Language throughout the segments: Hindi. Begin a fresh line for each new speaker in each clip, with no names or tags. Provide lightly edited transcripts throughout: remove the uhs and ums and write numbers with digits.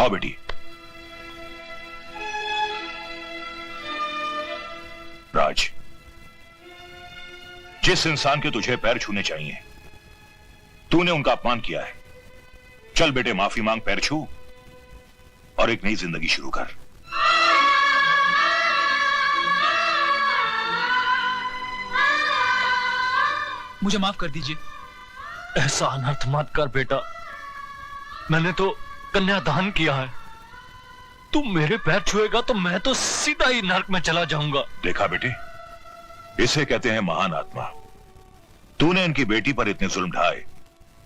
आओ बेटी। राज, जिस इंसान के तुझे पैर छूने चाहिए तूने उनका अपमान किया है। चल बेटे, माफी मांग, पैर छू और एक नई जिंदगी शुरू कर।
मुझे माफ कर दीजिए।
ऐसा अनर्थ मत कर बेटा, मैंने तो कन्यादान किया है। तू मेरे पैर छुएगा तो मैं तो सीधा ही नरक में चला जाऊंगा।
देखा बेटे, इसे कहते हैं महान आत्मा। तूने इनकी बेटी पर इतने जुल्म ढाए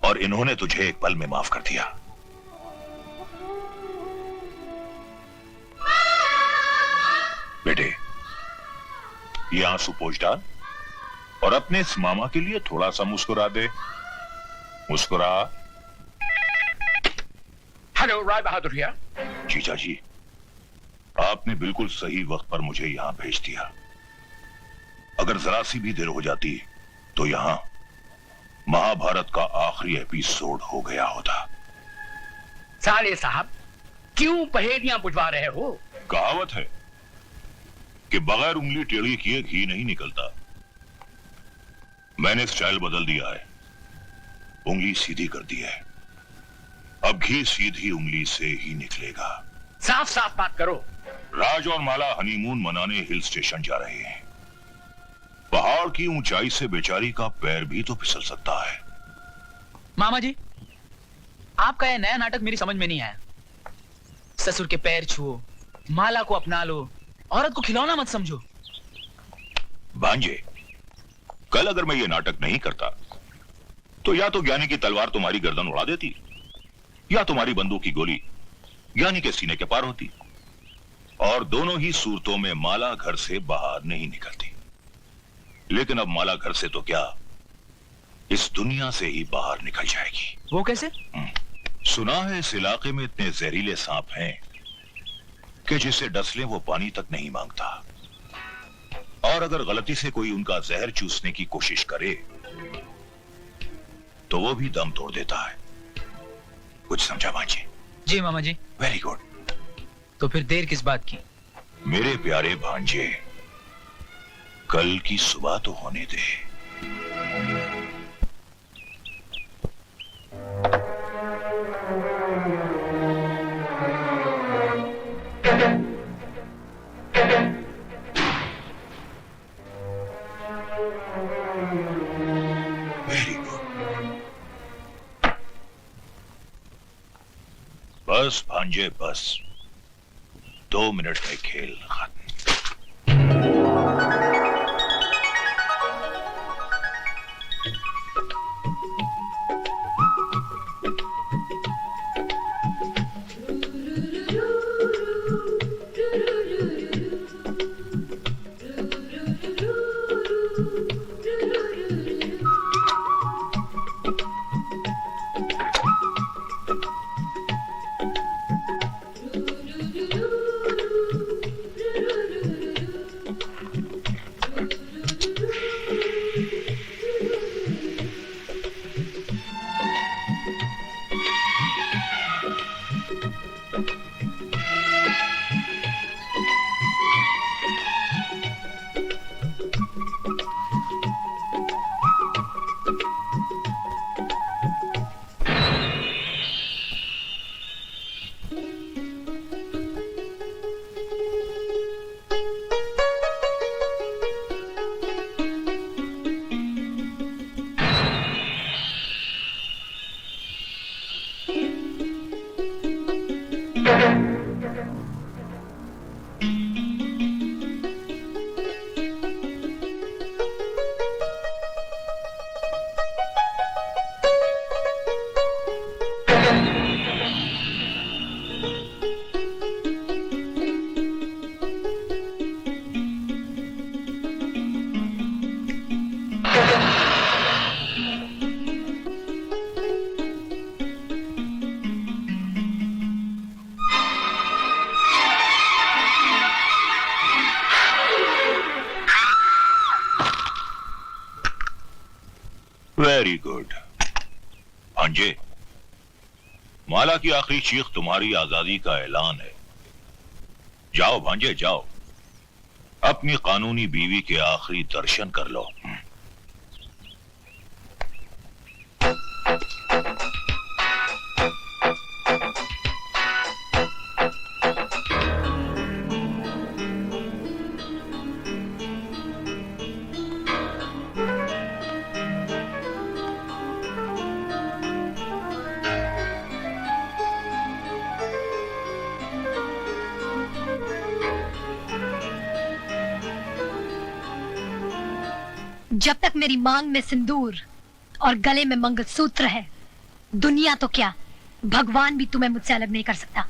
और इन्होंने तुझे एक पल में माफ कर दिया। बेटे, ये आंसू पोंछ डाल और अपने इस मामा के लिए थोड़ा सा मुस्कुरा दे। मुस्कुरा।
Hello, Rai Bahadur here.
जीजा जी, आपने बिल्कुल सही वक्त पर मुझे यहां भेज दिया। अगर जरा सी भी देर हो जाती तो यहां महाभारत का आखिरी एपिसोड हो गया होता।
साले साहब, क्यों पहेलियां बुझवा रहे हो?
कहावत है कि बगैर उंगली टेढ़ी किए घी नहीं निकलता। मैंने स्टाइल बदल दिया है, उंगली सीधी कर दी है। अब घी सीधी उंगली से ही निकलेगा।
साफ साफ बात करो।
राज और माला हनीमून मनाने हिल स्टेशन जा रहे हैं। पहाड़ की ऊंचाई से बेचारी का पैर भी तो फिसल सकता है।
मामा जी, आपका यह नया नाटक मेरी समझ में नहीं आया। ससुर के पैर छुओ, माला को अपना लो, औरत को खिलौना मत समझो।
भांजे, कल अगर मैं ये नाटक नहीं करता तो या तो ज्ञानी की तलवार तुम्हारी गर्दन उड़ा देती या तुम्हारी बंदूक की गोली ज्ञानी के सीने के पार होती, और दोनों ही सूरतों में माला घर से बाहर नहीं निकलती। लेकिन अब माला घर से तो क्या, इस दुनिया से ही बाहर निकल जाएगी।
वो कैसे?
सुना है इस इलाके में इतने जहरीले सांप हैं कि जिसे डस ले वो पानी तक नहीं मांगता, और अगर गलती से कोई उनका जहर चूसने की कोशिश करे तो वो भी दम तोड़ देता है। कुछ समझा भांजे?
जी मामा जी।
Very good.
तो फिर देर किस बात की?
मेरे प्यारे भांजे, कल की सुबह तो होने दे। Very good. बस भांजे बस, 2 मिनट में खेल खत्म। Very good. भांजे, माला की आखिरी चीख तुम्हारी आजादी का ऐलान है। जाओ भांजे जाओ, अपनी कानूनी बीवी के आखिरी दर्शन कर लो।
जब तक मेरी मांग में सिंदूर और गले में मंगलसूत्र है, दुनिया तो क्या, भगवान भी तुम्हें मुझसे अलग नहीं कर सकता।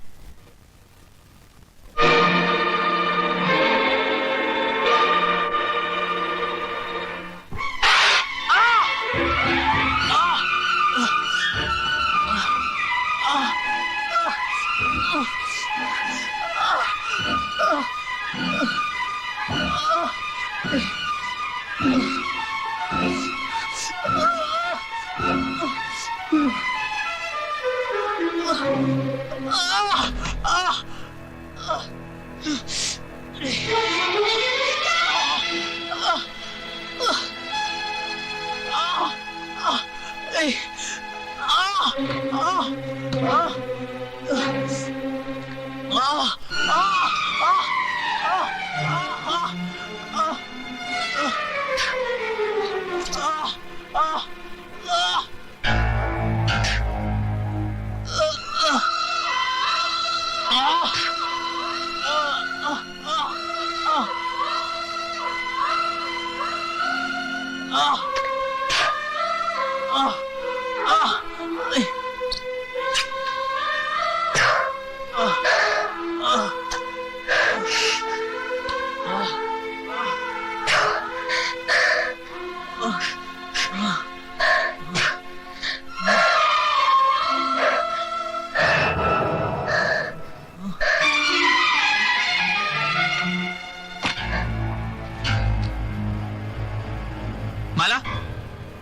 माला,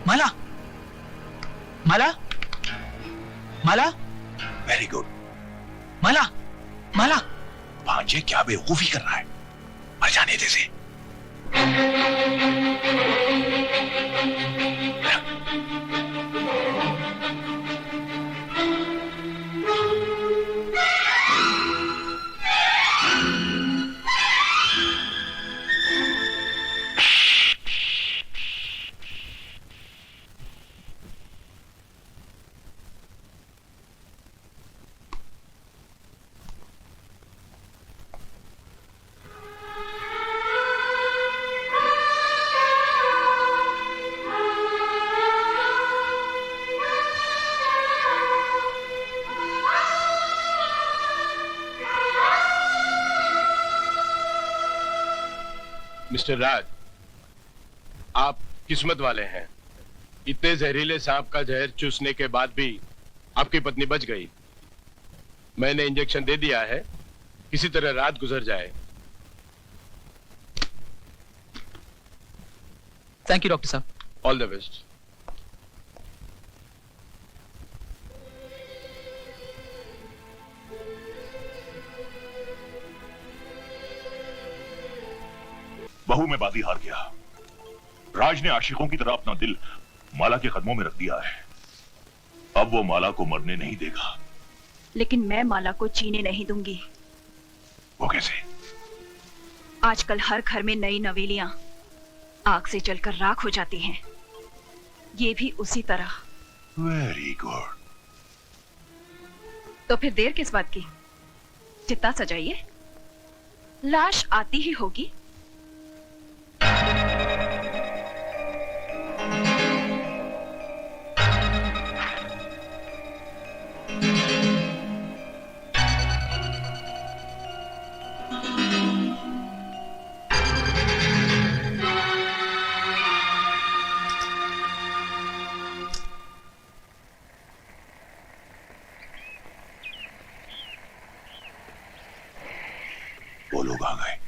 माला, माला, माला,
वेरी गुड।
माला, माला।
भांजे क्या बेवकूफी कर रहा है, मर जाने दे से।
मिस्टर राज, आप किस्मत वाले हैं। इतने जहरीले सांप का जहर चूसने के बाद भी आपकी पत्नी बच गई। मैंने इंजेक्शन दे दिया है, किसी तरह रात गुजर जाए।
थैंक यू डॉक्टर साहब।
All the best.
बहू में बाजी हार गया। राज ने आशिकों की तरह अपना दिल माला के कदमों में रख दिया है। अब वो माला को मरने नहीं देगा।
लेकिन मैं माला को जीने नहीं दूंगी।
वो कैसे?
आजकल हर घर में नई नवेलियां आग से जलकर राख हो जाती हैं। ये भी उसी तरह।
Very good.
तो फिर देर किस बात की? चिता सजाइए, लाश आती ही होगी।
वो लोग आ गए।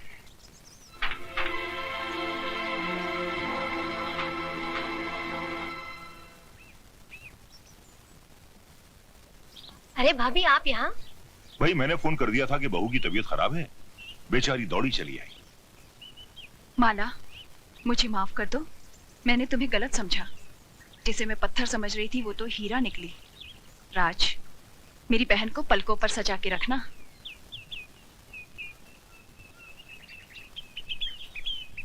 अरे भाभी आप यहाँ?
भाई मैंने फोन कर दिया था कि बहू की तबीयत खराब है, बेचारी दौड़ी चली आई।
माला, मुझे माफ कर दो, मैंने तुम्हें गलत समझा। जिसे मैं पत्थर समझ रही थी वो तो हीरा निकली। राज, मेरी बहन को पलकों पर सजा के रखना।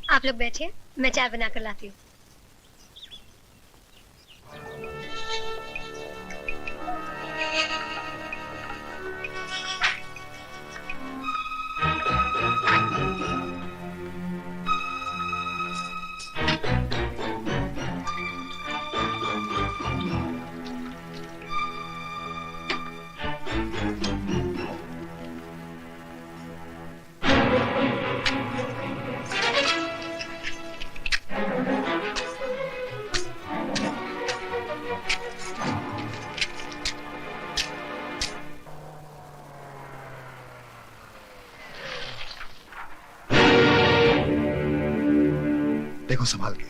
आप लोग बैठिए, मैं चाय बना कर लाती हूँ।
देखो संभाल के।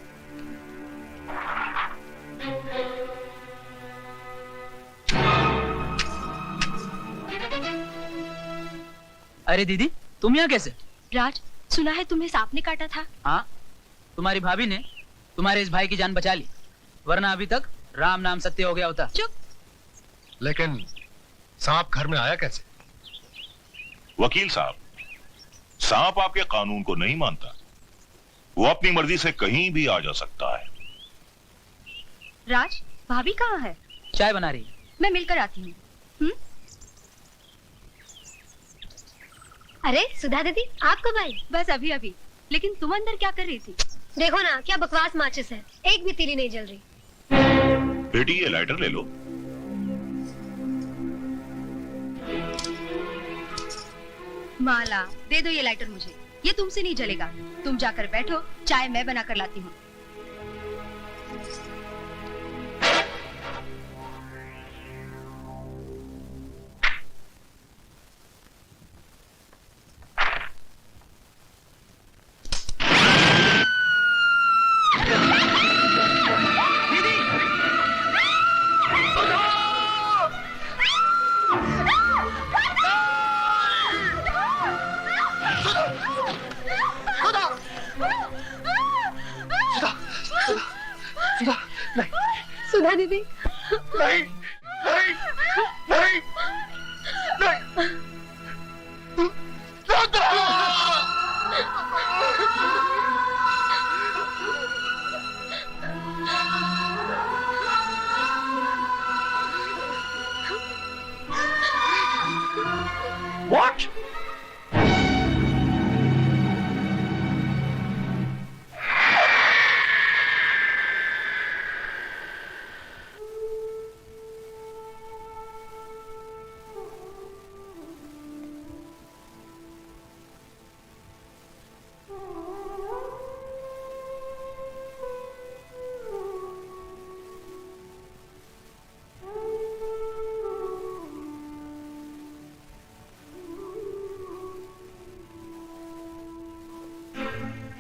अरे दीदी, तुम यहाँ कैसे?
राज, सुना है तुम्हें सांप ने काटा था।
हाँ, तुम्हारी भाभी ने तुम्हारे इस भाई की जान बचा ली, वरना अभी तक राम नाम सत्य हो गया होता।
चुप।
लेकिन सांप घर में आया कैसे?
वकील साहब, सांप आपके कानून को नहीं मानता, वो अपनी मर्जी से कहीं भी आ जा सकता है।
राज, भाभी कहाँ है?
चाय बना रही है।
मैं मिलकर आती हूँ।
अरे सुधा दीदी, आप कब आई?
बस अभी अभी। लेकिन तुम अंदर क्या कर रही थी?
देखो ना, क्या बकवास माचिस है, एक भी तीली नहीं जल रही।
बेटी ये लाइटर ले लो।
माला, दे दो ये लाइटर मुझे, ये तुमसे नहीं जलेगा। तुम जाकर बैठो, चाय मैं बना कर लाती हूँ।
सुधा दीदी,
नहीं, नहीं, नहीं, नहीं।
What?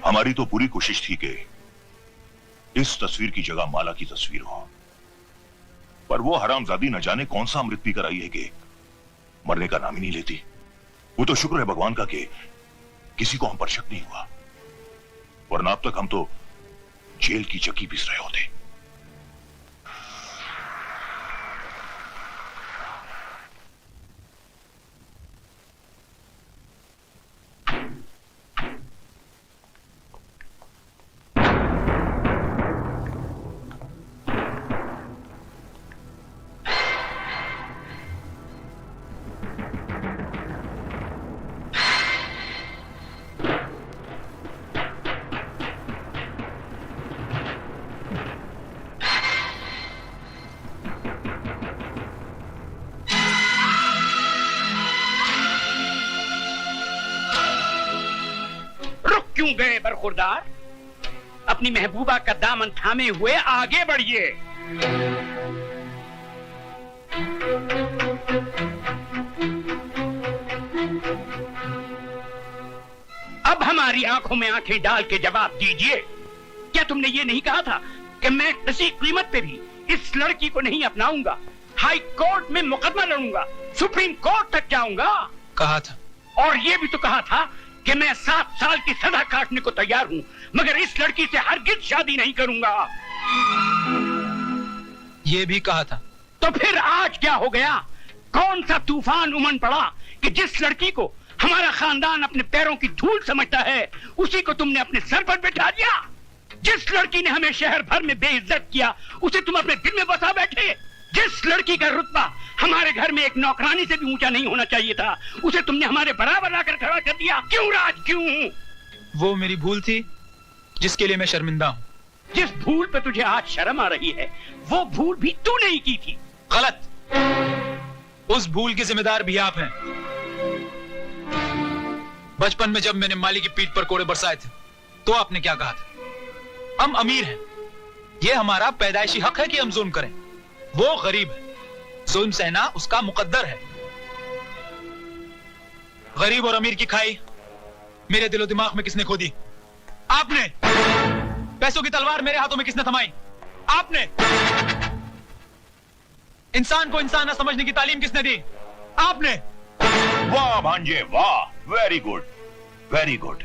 हमारी तो पूरी कोशिश थी कि इस तस्वीर की जगह माला की तस्वीर हो, पर वो हरामजादी न जाने कौन सा अमृत पीकर आई है कि मरने का नाम ही नहीं लेती। वो तो शुक्र है भगवान का कि किसी को हम पर शक नहीं हुआ, वरना अब तक हम तो जेल की चक्की पीस रहे होते।
क्यों गए बरखुरदार? अपनी महबूबा का दामन थामे हुए आगे बढ़िए। अब हमारी आंखों में आंखें डाल के जवाब दीजिए, क्या तुमने ये नहीं कहा था कि मैं किसी कीमत पे भी इस लड़की को नहीं अपनाऊंगा? हाई कोर्ट में मुकदमा लड़ूंगा, सुप्रीम कोर्ट तक जाऊंगा।
कहा था।
और ये भी तो कहा था कि मैं 7 साल की सजा काटने को तैयार हूँ, मगर इस लड़की से हरगिज शादी नहीं करूंगा।
ये भी कहा था।
तो फिर आज क्या हो गया? कौन सा तूफान उमड़ पड़ा कि जिस लड़की को हमारा खानदान अपने पैरों की धूल समझता है, उसी को तुमने अपने सर पर बिठा दिया। जिस लड़की ने हमें शहर भर में बेइज्जत किया, उसे तुम अपने दिल में बसा बैठे। जिस लड़की का रुतबा हमारे घर में एक नौकरानी से भी ऊंचा नहीं होना चाहिए था, उसे तुमने हमारे बराबर लाकर खड़ा कर दिया। क्यों राज, क्यों?
वो मेरी भूल थी जिसके लिए मैं शर्मिंदा हूँ।
जिस भूल पे तुझे आज शर्म आ रही है, वो भूल भी तू नहीं की थी।
गलत। उस भूल के जिम्मेदार भी आप हैं। बचपन में जब मैंने माली की पीठ पर कोड़े बरसाए थे, तो आपने क्या कहा था? हम अमीर हैं, यह हमारा पैदाइशी हक है कि हम जुल्म करें। वो गरीब है, जुल्म सहना उसका मुकद्दर है। गरीब और अमीर की खाई मेरे दिलो दिमाग में किसने खोदी? आपने। पैसों की तलवार मेरे हाथों में किसने थमाई? आपने। इंसान को इंसान न समझने की तालीम किसने दी? आपने।
वाह भांजे वाह, वेरी गुड वेरी गुड।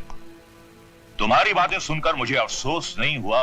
तुम्हारी बातें सुनकर मुझे अफसोस नहीं हुआ